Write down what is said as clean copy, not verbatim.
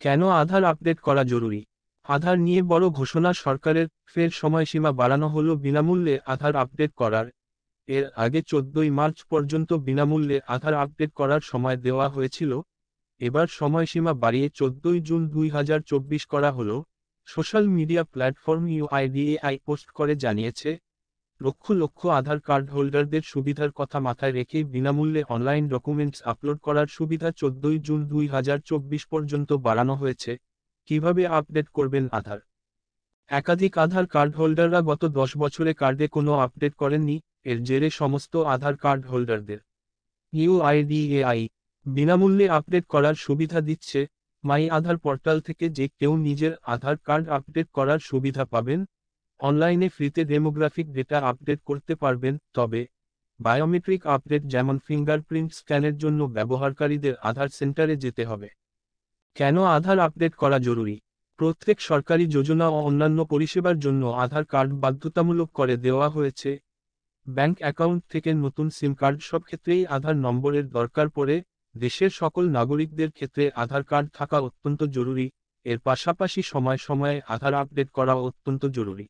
কেন আধার আপডেট করা জরুরি? আধার নিয়ে বড় ঘোষণা সরকারের, ফের সময়সীমা বাড়ানো হলো বিনামূল্যে আধার আপডেট করার। এর আগে 14ই মার্চ পর্যন্ত বিনামূল্যে আধার আপডেট করার সময় দেওয়া হয়েছিল। এবার সময়সীমা বাড়িয়ে 14ই জুন 2024 করা হলো। Social media platform UIDAI post করে জানিয়েছে, লক্ষ লক্ষ আধার কার্ড হোল্ডারদের সুবিধার কথা মাথায় রেখে বিনামূল্যে অনলাইন ডকুমেন্টস আপলোড করার সুবিধা 14ই জুন 2024 পর্যন্ত বাড়ানো হয়েছে। কিভাবে আপডেট করবেন আধার? একাধিক আধার কার্ড হোল্ডাররা গত 10 বছরে কার্ডে কোনো আপডেট করেননি। এর জেরে সমস্ত আধার কার্ড হোল্ডারদের ইউআইডিএআই বিনামূল্যে আপডেট করার সুবিধা দিচ্ছে। মাই আধার পোর্টাল থেকে যে কেউ নিজের আধার কার্ড আপডেট করার সুবিধা পাবেন। অনলাইনে ফ্রিতে ডেমোগ্রাফিক ডেটা আপডেট করতে পারবেন, তবে বায়োমেট্রিক আপডেট যেমন ফিঙ্গারপ্রিন্ট স্ক্যানের জন্য ব্যবহারকারীদের আধার সেন্টারে যেতে হবে। কেন আধার আপডেট করা জরুরি? প্রত্যেক সরকারি যোজনা ও অন্যান্য পরিষেবার জন্য আধার কার্ড বাধ্যতামূলক করে দেওয়া হয়েছে। ব্যাংক অ্যাকাউন্ট থেকে নতুন সিম কার্ড সব ক্ষেত্রেই আধার নম্বরের দরকার পড়ে। দেশের সকল নাগরিকদের ক্ষেত্রে আধার কার্ড থাকা অত্যন্ত জরুরি। এর পাশাপাশি সময়ে সময়ে আধার আপডেট করা অত্যন্ত জরুরি।